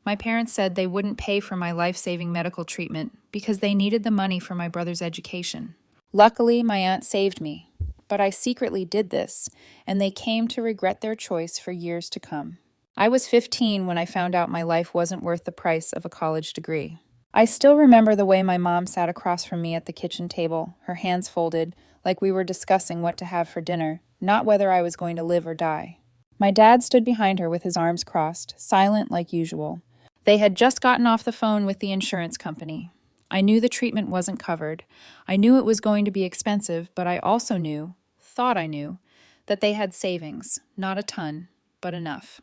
My parents said they wouldn't pay for my life-saving medical treatment because they needed the money for my brother's education. Luckily, my aunt saved me, but I secretly did this, and they came to regret their choice for years to come. I was 15 when I found out my life wasn't worth the price of a college degree. I still remember the way my mom sat across from me at the kitchen table, her hands folded, like we were discussing what to have for dinner, not whether I was going to live or die. My dad stood behind her with his arms crossed, silent like usual. They had just gotten off the phone with the insurance company. I knew the treatment wasn't covered. I knew it was going to be expensive, but I also thought I knew, that they had savings, not a ton, but enough.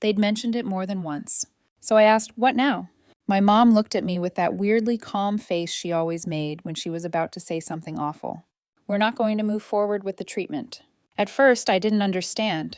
They'd mentioned it more than once. So I asked, "What now?" My mom looked at me with that weirdly calm face she always made when she was about to say something awful. "We're not going to move forward with the treatment." At first, I didn't understand.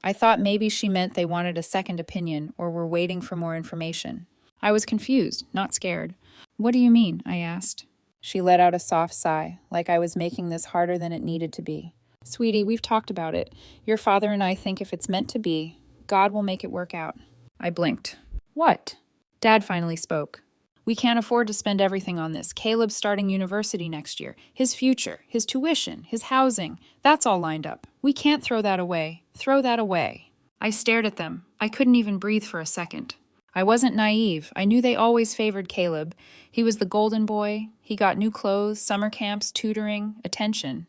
I thought maybe she meant they wanted a second opinion or were waiting for more information. I was confused, not scared. "What do you mean?" I asked. She let out a soft sigh, like I was making this harder than it needed to be. "Sweetie, we've talked about it. Your father and I think if it's meant to be, God will make it work out." I blinked. "What?" Dad finally spoke. "We can't afford to spend everything on this. Caleb's starting university next year. His future, his tuition, his housing, that's all lined up. We can't throw that away. Throw that away." I stared at them. I couldn't even breathe for a second. I wasn't naive. I knew they always favored Caleb. He was the golden boy. He got new clothes, summer camps, tutoring, attention.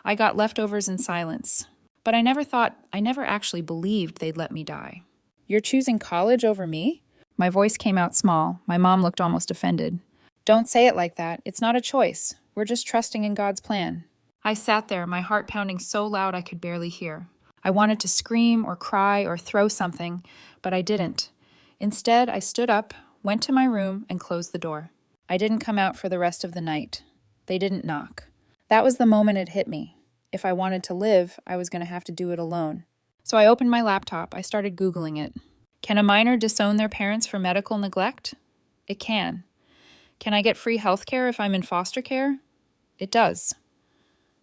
I got leftovers in silence. But I never actually believed they'd let me die. "You're choosing college over me?" My voice came out small. My mom looked almost offended. "Don't say it like that. It's not a choice. We're just trusting in God's plan." I sat there, my heart pounding so loud I could barely hear. I wanted to scream or cry or throw something, but I didn't. Instead, I stood up, went to my room, and closed the door. I didn't come out for the rest of the night. They didn't knock. That was the moment it hit me. If I wanted to live, I was going to have to do it alone. So I opened my laptop. I started Googling it. Can a minor disown their parents for medical neglect? It can. Can I get free health care if I'm in foster care? It does.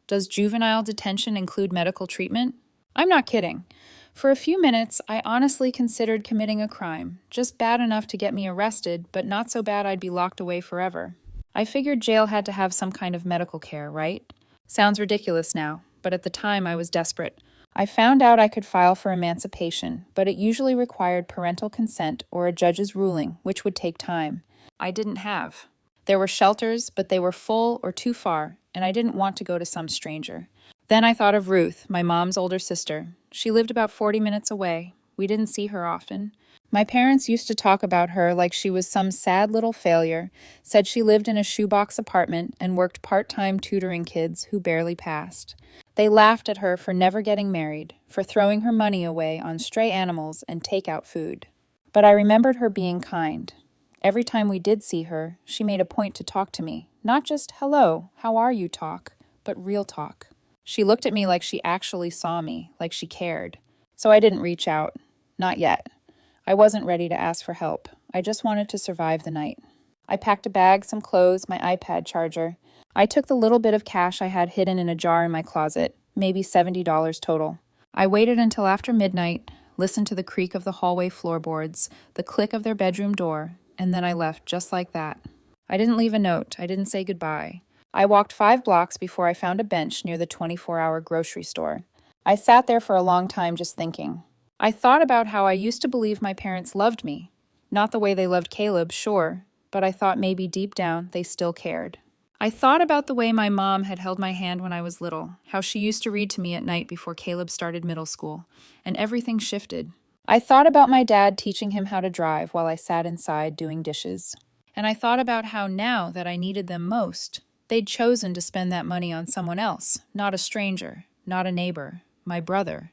Does juvenile detention include medical treatment? I'm not kidding. For a few minutes, I honestly considered committing a crime, just bad enough to get me arrested, but not so bad I'd be locked away forever. I figured jail had to have some kind of medical care, right? Sounds ridiculous now, but at the time I was desperate. I found out I could file for emancipation, but it usually required parental consent or a judge's ruling, which would take time. I didn't have. There were shelters, but they were full or too far, and I didn't want to go to some stranger. Then I thought of Ruth, my mom's older sister. She lived about 40 minutes away. We didn't see her often. My parents used to talk about her like she was some sad little failure, said she lived in a shoebox apartment and worked part-time tutoring kids who barely passed. They laughed at her for never getting married, for throwing her money away on stray animals and takeout food. But I remembered her being kind. Every time we did see her, she made a point to talk to me. Not just, "Hello, how are you" talk, but real talk. She looked at me like she actually saw me, like she cared. So I didn't reach out. Not yet. I wasn't ready to ask for help. I just wanted to survive the night. I packed a bag, some clothes, my iPad charger. I took the little bit of cash I had hidden in a jar in my closet, maybe $70 total. I waited until after midnight, listened to the creak of the hallway floorboards, the click of their bedroom door, and then I left just like that. I didn't leave a note. I didn't say goodbye. I walked 5 blocks before I found a bench near the 24-hour grocery store. I sat there for a long time just thinking. I thought about how I used to believe my parents loved me. Not the way they loved Caleb, sure, but I thought maybe deep down they still cared. I thought about the way my mom had held my hand when I was little, how she used to read to me at night before Caleb started middle school, and everything shifted. I thought about my dad teaching him how to drive while I sat inside doing dishes. And I thought about how now that I needed them most, they'd chosen to spend that money on someone else, not a stranger, not a neighbor, my brother.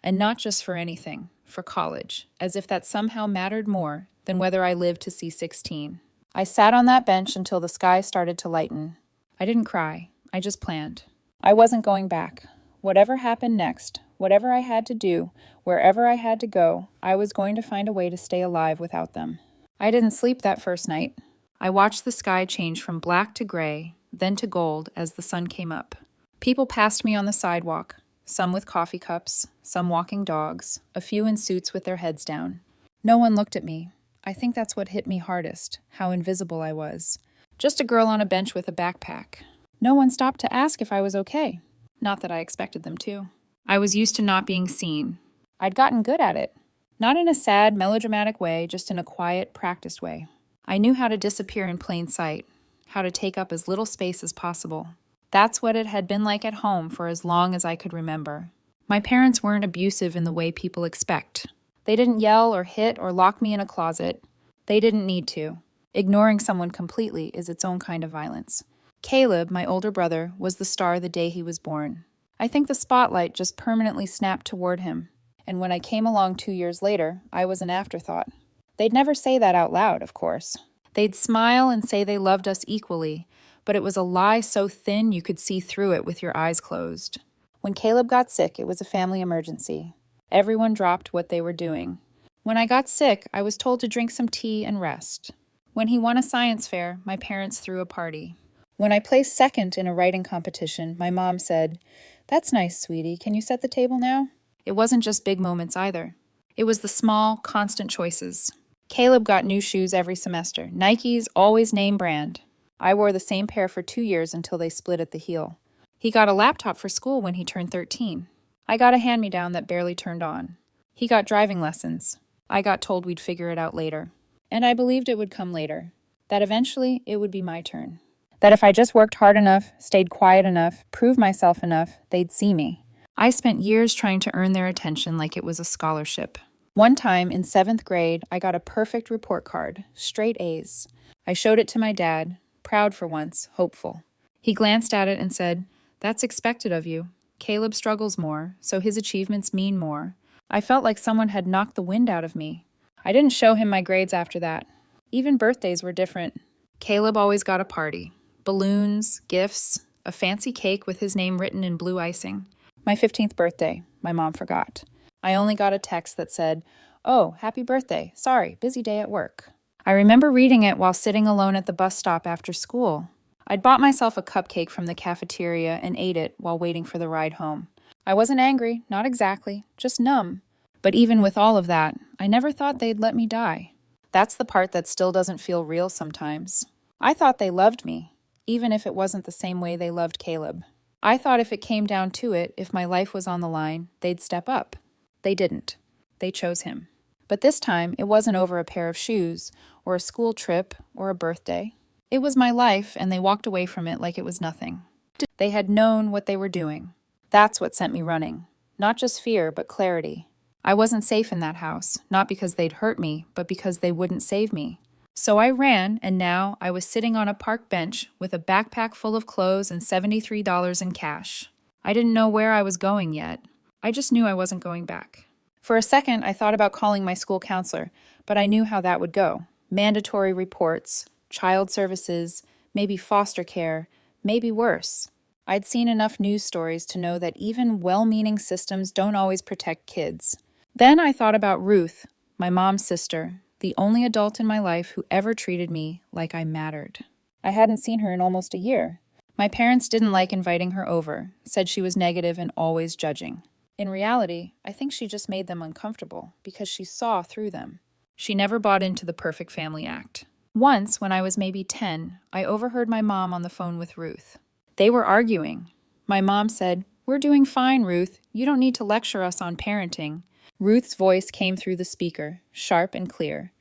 And not just for anything, for college, as if that somehow mattered more than whether I lived to see 16. I sat on that bench until the sky started to lighten. I didn't cry. I just planned. I wasn't going back. Whatever happened next, whatever I had to do, wherever I had to go, I was going to find a way to stay alive without them. I didn't sleep that first night. I watched the sky change from black to gray, then to gold as the sun came up. People passed me on the sidewalk, some with coffee cups, some walking dogs, a few in suits with their heads down. No one looked at me. I think that's what hit me hardest, how invisible I was. Just a girl on a bench with a backpack. No one stopped to ask if I was okay. Not that I expected them to. I was used to not being seen. I'd gotten good at it. Not in a sad, melodramatic way, just in a quiet, practiced way. I knew how to disappear in plain sight, how to take up as little space as possible. That's what it had been like at home for as long as I could remember. My parents weren't abusive in the way people expect. They didn't yell or hit or lock me in a closet. They didn't need to. Ignoring someone completely is its own kind of violence. Caleb, my older brother, was the star the day he was born. I think the spotlight just permanently snapped toward him, and when I came along 2 years later, I was an afterthought. They'd never say that out loud, of course. They'd smile and say they loved us equally, but it was a lie so thin you could see through it with your eyes closed. When Caleb got sick, it was a family emergency. Everyone dropped what they were doing. When I got sick, I was told to drink some tea and rest. When he won a science fair, my parents threw a party. When I placed second in a writing competition, my mom said, "That's nice, sweetie. Can you set the table now?" It wasn't just big moments either. It was the small, constant choices. Caleb got new shoes every semester. Nikes, always name brand. I wore the same pair for 2 years until they split at the heel. He got a laptop for school when he turned 13. I got a hand-me-down that barely turned on. He got driving lessons. I got told we'd figure it out later. And I believed it would come later. That eventually it would be my turn. That if I just worked hard enough, stayed quiet enough, proved myself enough, they'd see me. I spent years trying to earn their attention like it was a scholarship. One time, in 7th grade, I got a perfect report card, straight A's. I showed it to my dad, proud for once, hopeful. He glanced at it and said, "That's expected of you. Caleb struggles more, so his achievements mean more." I felt like someone had knocked the wind out of me. I didn't show him my grades after that. Even birthdays were different. Caleb always got a party. Balloons, gifts, a fancy cake with his name written in blue icing. My 15th birthday, my mom forgot. I only got a text that said, "Oh, happy birthday. Sorry, busy day at work." I remember reading it while sitting alone at the bus stop after school. I'd bought myself a cupcake from the cafeteria and ate it while waiting for the ride home. I wasn't angry, not exactly, just numb. But even with all of that, I never thought they'd let me die. That's the part that still doesn't feel real sometimes. I thought they loved me, even if it wasn't the same way they loved Caleb. I thought if it came down to it, if my life was on the line, they'd step up. They didn't. They chose him. But this time, it wasn't over a pair of shoes, or a school trip, or a birthday. It was my life, and they walked away from it like it was nothing. They had known what they were doing. That's what sent me running. Not just fear, but clarity. I wasn't safe in that house, not because they'd hurt me, but because they wouldn't save me. So I ran, and now I was sitting on a park bench with a backpack full of clothes and $73 in cash. I didn't know where I was going yet. I just knew I wasn't going back. For a second, I thought about calling my school counselor, but I knew how that would go. Mandatory reports, child services, maybe foster care, maybe worse. I'd seen enough news stories to know that even well-meaning systems don't always protect kids. Then I thought about Ruth, my mom's sister, the only adult in my life who ever treated me like I mattered. I hadn't seen her in almost a year. My parents didn't like inviting her over, said she was negative and always judging. In reality, I think she just made them uncomfortable because she saw through them. She never bought into the perfect family act. Once, when I was maybe 10, I overheard my mom on the phone with Ruth. They were arguing. My mom said, "We're doing fine, Ruth. You don't need to lecture us on parenting." Ruth's voice came through the speaker, sharp and clear.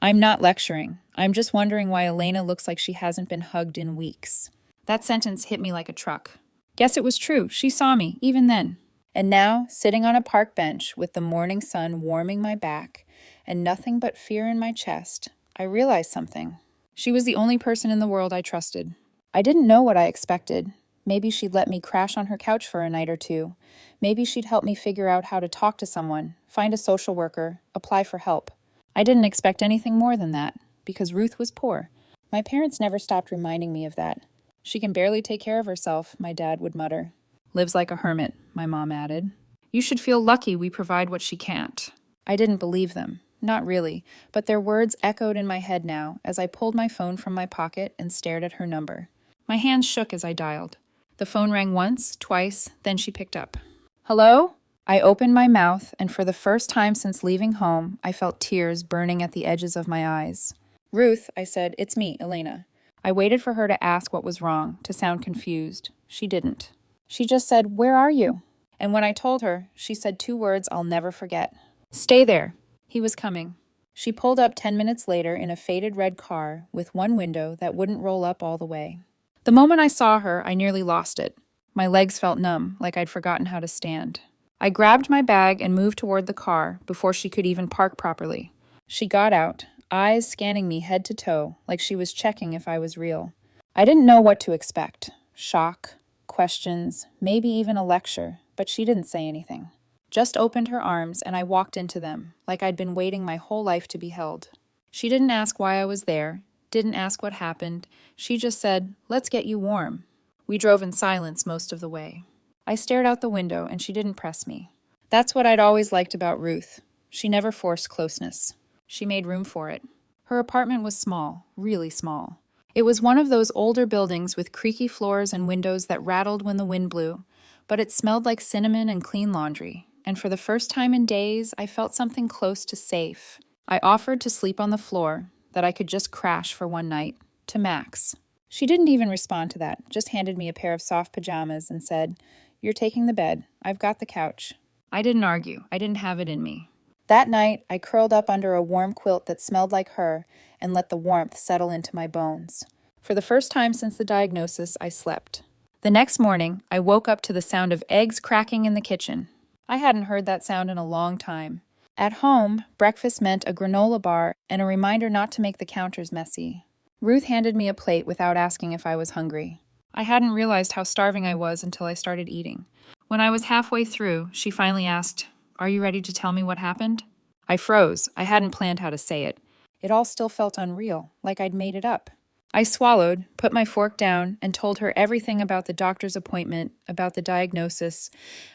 "I'm not lecturing. I'm just wondering why Elena looks like she hasn't been hugged in weeks." That sentence hit me like a truck. Guess it was true. She saw me, even then. And now, sitting on a park bench with the morning sun warming my back and nothing but fear in my chest, I realized something. She was the only person in the world I trusted. I didn't know what I expected. Maybe she'd let me crash on her couch for a night or two. Maybe she'd help me figure out how to talk to someone, find a social worker, apply for help. I didn't expect anything more than that, because Ruth was poor. My parents never stopped reminding me of that. "She can barely take care of herself," my dad would mutter. "Lives like a hermit," my mom added. "You should feel lucky we provide what she can't." I didn't believe them. Not really, but their words echoed in my head now as I pulled my phone from my pocket and stared at her number. My hands shook as I dialed. The phone rang once, twice, then she picked up. "Hello?" I opened my mouth, and for the first time since leaving home, I felt tears burning at the edges of my eyes. "Ruth," I said, "it's me, Elena." I waited for her to ask what was wrong, to sound confused. She didn't. She just said, "Where are you?" And when I told her, she said two words I'll never forget. "Stay there." He was coming. She pulled up 10 minutes later in a faded red car with one window that wouldn't roll up all the way. The moment I saw her, I nearly lost it. My legs felt numb, like I'd forgotten how to stand. I grabbed my bag and moved toward the car before she could even park properly. She got out, eyes scanning me head to toe, like she was checking if I was real. I didn't know what to expect. Shock, questions, maybe even a lecture, but she didn't say anything. Just opened her arms, and I walked into them, like I'd been waiting my whole life to be held. She didn't ask why I was there, didn't ask what happened. She just said, "Let's get you warm." We drove in silence most of the way. I stared out the window, and she didn't press me. That's what I'd always liked about Ruth. She never forced closeness. She made room for it. Her apartment was small, really small. It was one of those older buildings with creaky floors and windows that rattled when the wind blew, but it smelled like cinnamon and clean laundry, and for the first time in days, I felt something close to safe. I offered to sleep on the floor, that I could just crash for one night, to Max. She didn't even respond to that, just handed me a pair of soft pajamas and said, "You're taking the bed. I've got the couch." I didn't argue. I didn't have it in me. That night, I curled up under a warm quilt that smelled like her and let the warmth settle into my bones. For the first time since the diagnosis, I slept. The next morning, I woke up to the sound of eggs cracking in the kitchen. I hadn't heard that sound in a long time. At home, breakfast meant a granola bar and a reminder not to make the counters messy. Ruth handed me a plate without asking if I was hungry. I hadn't realized how starving I was until I started eating. When I was halfway through, she finally asked, "Are you ready to tell me what happened?" I froze. I hadn't planned how to say it. It all still felt unreal, like I'd made it up. I swallowed, put my fork down, and told her everything about the doctor's appointment, about the diagnosis,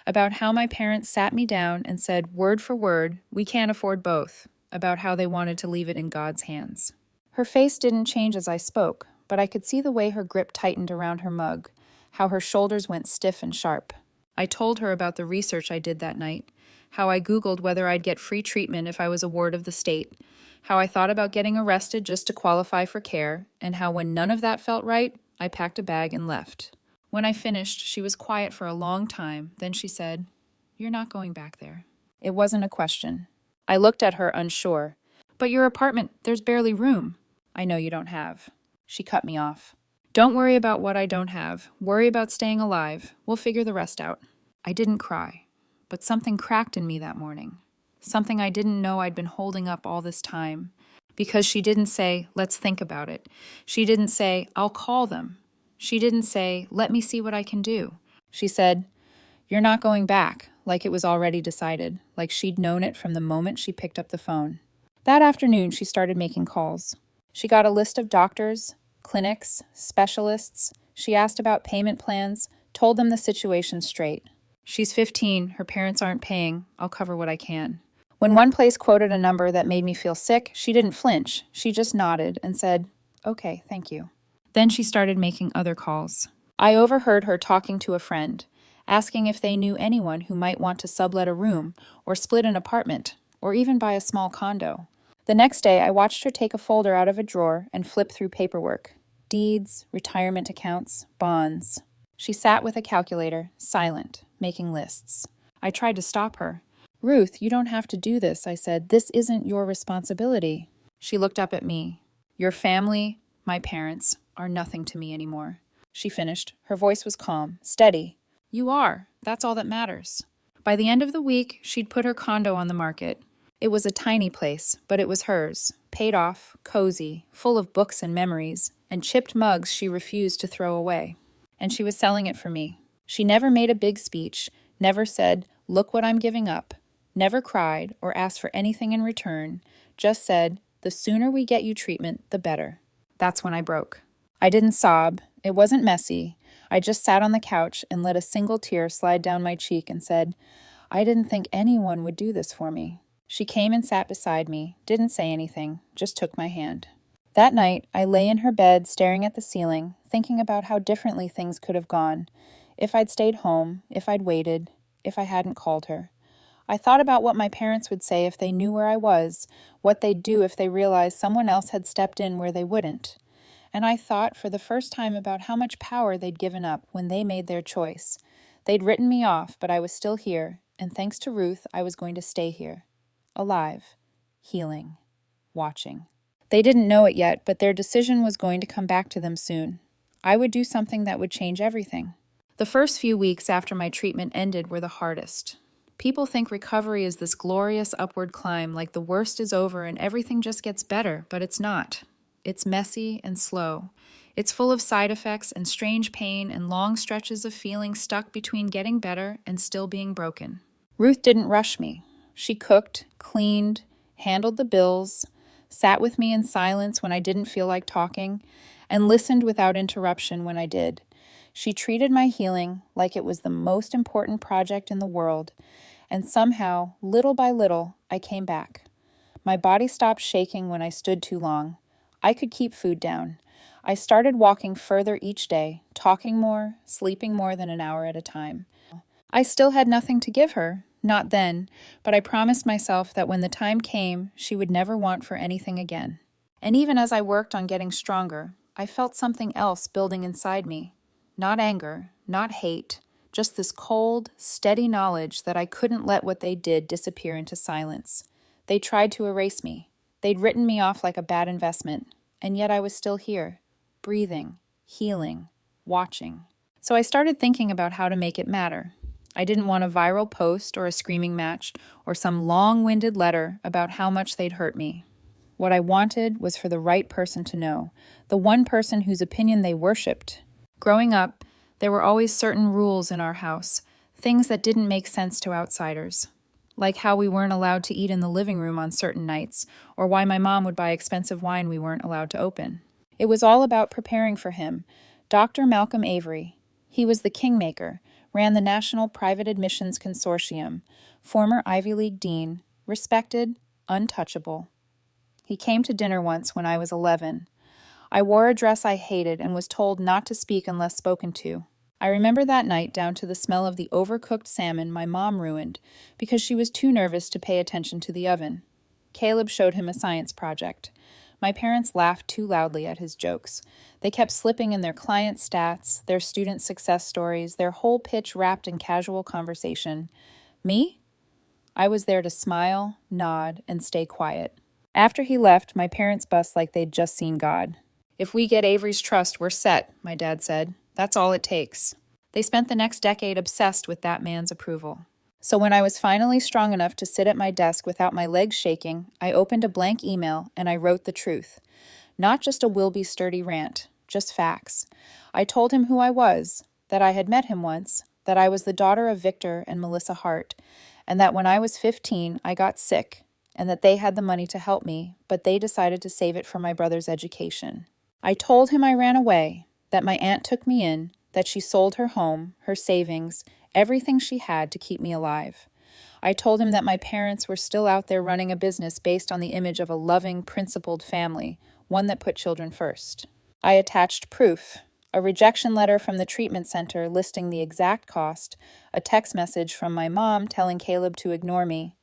about how my parents sat me down and said, word for word, "We can't afford both," about how they wanted to leave it in God's hands. Her face didn't change as I spoke, but I could see the way her grip tightened around her mug, how her shoulders went stiff and sharp. I told her about the research I did that night, how I Googled whether I'd get free treatment if I was a ward of the state, how I thought about getting arrested just to qualify for care, and how when none of that felt right, I packed a bag and left. When I finished, she was quiet for a long time, then she said, "You're not going back there." It wasn't a question. I looked at her unsure. "But your apartment, there's barely room." "I know you don't have." She cut me off. "Don't worry about what I don't have. Worry about staying alive. We'll figure the rest out." I didn't cry, but something cracked in me that morning. Something I didn't know I'd been holding up all this time. Because she didn't say, "Let's think about it." She didn't say, "I'll call them." She didn't say, "Let me see what I can do." She said, "You're not going back," like it was already decided, like she'd known it from the moment she picked up the phone. That afternoon, she started making calls. She got a list of doctors, clinics, specialists. She asked about payment plans, told them the situation straight. "She's 15, her parents aren't paying, I'll cover what I can." When one place quoted a number that made me feel sick, she didn't flinch. She just nodded and said, "Okay, thank you." Then she started making other calls. I overheard her talking to a friend, asking if they knew anyone who might want to sublet a room or split an apartment or even buy a small condo. The next day, I watched her take a folder out of a drawer and flip through paperwork. Deeds, retirement accounts, bonds. She sat with a calculator, silent, making lists. I tried to stop her. "Ruth, you don't have to do this," I said. "This isn't your responsibility." She looked up at me. "Your family, my parents, are nothing to me anymore." She finished. Her voice was calm, steady. "You are. That's all that matters." By the end of the week, she'd put her condo on the market. It was a tiny place, but it was hers, paid off, cozy, full of books and memories, and chipped mugs she refused to throw away. And she was selling it for me. She never made a big speech, never said, "Look what I'm giving up," never cried or asked for anything in return, just said, "The sooner we get you treatment, the better." That's when I broke. I didn't sob. It wasn't messy. I just sat on the couch and let a single tear slide down my cheek and said, "I didn't think anyone would do this for me." She came and sat beside me, didn't say anything, just took my hand. That night, I lay in her bed staring at the ceiling, thinking about how differently things could have gone. If I'd stayed home, if I'd waited, if I hadn't called her. I thought about what my parents would say if they knew where I was, what they'd do if they realized someone else had stepped in where they wouldn't. And I thought for the first time about how much power they'd given up when they made their choice. They'd written me off, but I was still here, and thanks to Ruth, I was going to stay here. Alive, healing, watching. They didn't know it yet, but their decision was going to come back to them soon. I would do something that would change everything. The first few weeks after my treatment ended were the hardest. People think recovery is this glorious upward climb, like the worst is over and everything just gets better, but it's not. It's messy and slow. It's full of side effects and strange pain and long stretches of feeling stuck between getting better and still being broken. Ruth didn't rush me. She cooked, cleaned, handled the bills, sat with me in silence when I didn't feel like talking, and listened without interruption when I did. She treated my healing like it was the most important project in the world, and somehow, little by little, I came back. My body stopped shaking when I stood too long. I could keep food down. I started walking further each day, talking more, sleeping more than an hour at a time. I still had nothing to give her, not then, but I promised myself that when the time came, she would never want for anything again. And even as I worked on getting stronger, I felt something else building inside me. Not anger, not hate, just this cold, steady knowledge that I couldn't let what they did disappear into silence. They tried to erase me. They'd written me off like a bad investment, and yet I was still here, breathing, healing, watching. So I started thinking about how to make it matter. I didn't want a viral post or a screaming match or some long-winded letter about how much they'd hurt me. What I wanted was for the right person to know, the one person whose opinion they worshipped. Growing up, there were always certain rules in our house, things that didn't make sense to outsiders, like how we weren't allowed to eat in the living room on certain nights, or why my mom would buy expensive wine we weren't allowed to open. It was all about preparing for him, Dr. Malcolm Avery. He was the kingmaker, ran the National Private Admissions Consortium, former Ivy League dean, respected, untouchable. He came to dinner once when I was 11. I wore a dress I hated and was told not to speak unless spoken to. I remember that night down to the smell of the overcooked salmon my mom ruined because she was too nervous to pay attention to the oven. Caleb showed him a science project. My parents laughed too loudly at his jokes. They kept slipping in their client stats, their student success stories, their whole pitch wrapped in casual conversation. Me? I was there to smile, nod, and stay quiet. After he left, my parents bust like they'd just seen God. "If we get Avery's trust, we're set," my dad said. "That's all it takes." They spent the next decade obsessed with that man's approval. So when I was finally strong enough to sit at my desk without my legs shaking, I opened a blank email and I wrote the truth. Not just a will-be-sturdy rant, just facts. I told him who I was, that I had met him once, that I was the daughter of Victor and Melissa Hart, and that when I was 15, I got sick, and that they had the money to help me, but they decided to save it for my brother's education. I told him I ran away, that my aunt took me in, that she sold her home, her savings, everything she had to keep me alive. I told him that my parents were still out there running a business based on the image of a loving, principled family, one that put children first. I attached proof, a rejection letter from the treatment center listing the exact cost, a text message from my mom telling Caleb to ignore me.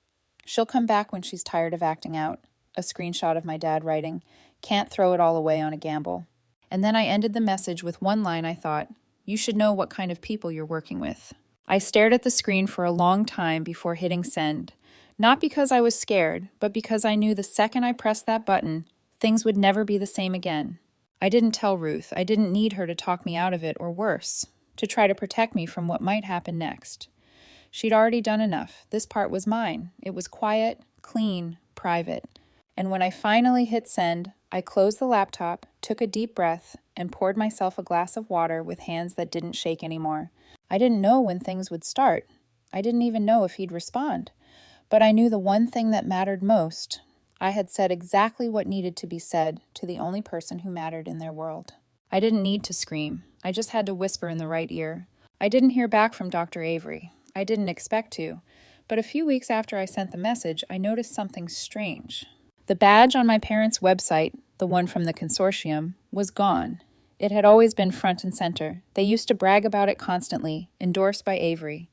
"She'll come back when she's tired of acting out," a screenshot of my dad writing, "Can't throw it all away on a gamble." And then I ended the message with one line I thought, "You should know what kind of people you're working with." I stared at the screen for a long time before hitting send. Not because I was scared, but because I knew the second I pressed that button, things would never be the same again. I didn't tell Ruth. I didn't need her to talk me out of it, or worse, to try to protect me from what might happen next. She'd already done enough. This part was mine. It was quiet, clean, private. And when I finally hit send, I closed the laptop, took a deep breath, and poured myself a glass of water with hands that didn't shake anymore. I didn't know when things would start. I didn't even know if he'd respond. But I knew the one thing that mattered most. I had said exactly what needed to be said to the only person who mattered in their world. I didn't need to scream. I just had to whisper in the right ear. I didn't hear back from Dr. Avery. I didn't expect to. But a few weeks after I sent the message, I noticed something strange. The badge on my parents' website, the one from the consortium, was gone. It had always been front and center. They used to brag about it constantly, endorsed by Avery.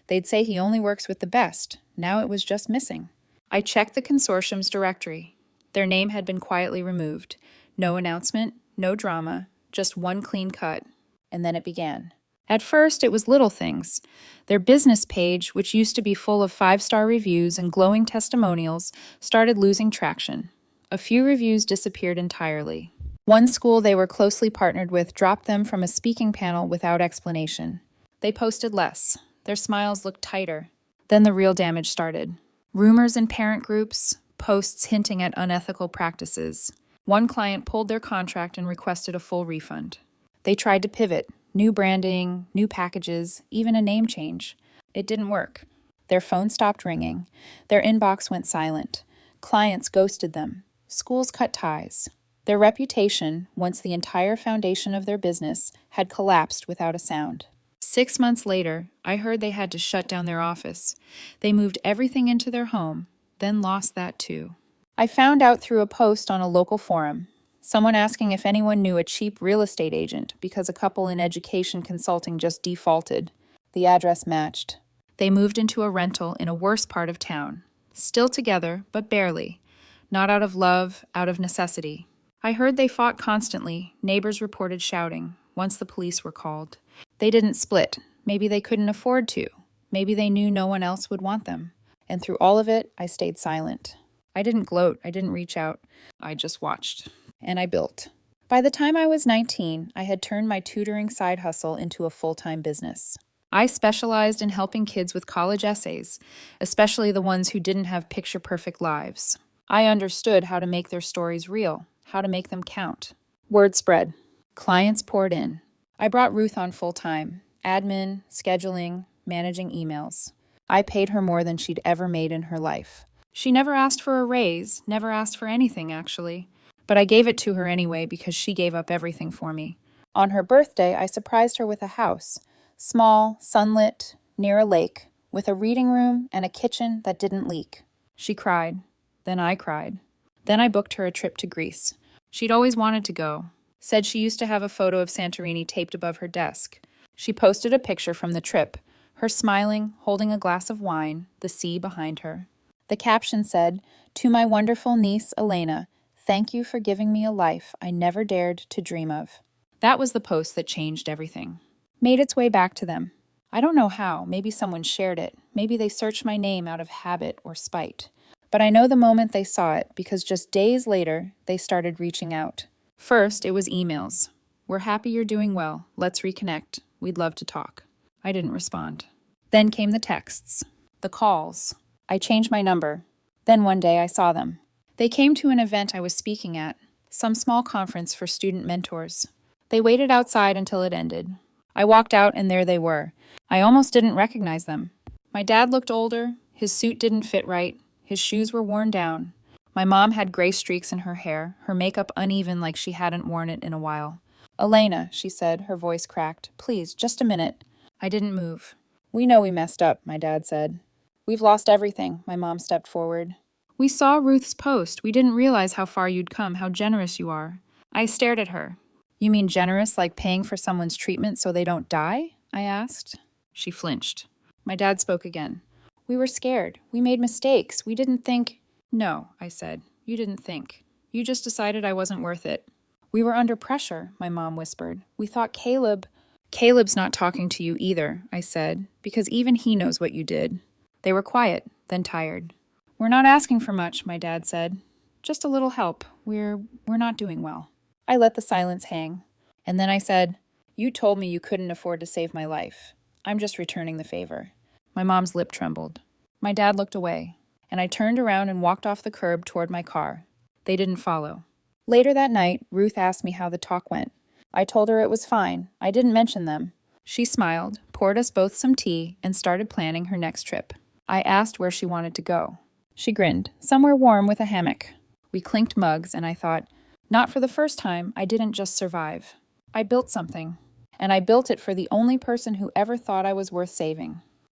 They'd say he only works with the best. Now it was just missing. I checked the consortium's directory. Their name had been quietly removed. No announcement, no drama, just one clean cut. And then it began. At first, it was little things. Their business page, which used to be full of 5-star reviews and glowing testimonials, started losing traction. A few reviews disappeared entirely. One school they were closely partnered with dropped them from a speaking panel without explanation. They posted less. Their smiles looked tighter. Then the real damage started. Rumors in parent groups, posts hinting at unethical practices. One client pulled their contract and requested a full refund. They tried to pivot. New branding, new packages, even a name change. It didn't work. Their phone stopped ringing. Their inbox went silent. Clients ghosted them. Schools cut ties. Their reputation, once the entire foundation of their business, had collapsed without a sound. 6 months later, I heard they had to shut down their office. They moved everything into their home, then lost that too. I found out through a post on a local forum. Someone asking if anyone knew a cheap real estate agent because a couple in education consulting just defaulted. The address matched. They moved into a rental in a worse part of town. Still together, but barely. Not out of love, out of necessity. I heard they fought constantly. Neighbors reported shouting, once the police were called. They didn't split. Maybe they couldn't afford to. Maybe they knew no one else would want them. And through all of it, I stayed silent. I didn't gloat. I didn't reach out. I just watched. And I built. By the time I was 19, I had turned my tutoring side hustle into a full-time business. I specialized in helping kids with college essays, especially the ones who didn't have picture-perfect lives. I understood how to make their stories real, how to make them count. Word spread. Clients poured in. I brought Ruth on full-time. Admin, scheduling, managing emails. I paid her more than she'd ever made in her life. She never asked for a raise, never asked for anything, actually. But I gave it to her anyway because she gave up everything for me. On her birthday, I surprised her with a house. Small, sunlit, near a lake, with a reading room and a kitchen that didn't leak. She cried. Then I cried. Then I booked her a trip to Greece. She'd always wanted to go. Said she used to have a photo of Santorini taped above her desk. She posted a picture from the trip, her smiling, holding a glass of wine, the sea behind her. The caption said, "To my wonderful niece, Elena, thank you for giving me a life I never dared to dream of." That was the post that changed everything. Made its way back to them. I don't know how. Maybe someone shared it. Maybe they searched my name out of habit or spite. But I know the moment they saw it because just days later, they started reaching out. First, it was emails. "We're happy you're doing well. Let's reconnect. We'd love to talk." I didn't respond. Then came the texts. The calls. I changed my number. Then one day I saw them. They came to an event I was speaking at, some small conference for student mentors. They waited outside until it ended. I walked out and there they were. I almost didn't recognize them. My dad looked older, his suit didn't fit right, his shoes were worn down. My mom had gray streaks in her hair, her makeup uneven like she hadn't worn it in a while. "Elena," she said, her voice cracked. "Please, just a minute." I didn't move. "We know we messed up," my dad said. "We've lost everything," my mom stepped forward. "We saw Ruth's post. We didn't realize how far you'd come, how generous you are." I stared at her. "You mean generous like paying for someone's treatment so they don't die?" I asked. She flinched. My dad spoke again. "We were scared. We made mistakes. We didn't think—" "No," I said. "You didn't think. You just decided I wasn't worth it." "We were under pressure," my mom whispered. "We thought Caleb's not talking to you either," I said, "because even he knows what you did." They were quiet, then tired. "We're not asking for much," my dad said. "Just a little help. We're not doing well." I let the silence hang. And then I said, "You told me you couldn't afford to save my life. I'm just returning the favor." My mom's lip trembled. My dad looked away, and I turned around and walked off the curb toward my car. They didn't follow. Later that night, Ruth asked me how the talk went. I told her it was fine. I didn't mention them. She smiled, poured us both some tea, and started planning her next trip. I asked where she wanted to go. She grinned. "Somewhere warm with a hammock." We clinked mugs, and I thought, not for the first time, I didn't just survive. I built something. And I built it for the only person who ever thought I was worth saving.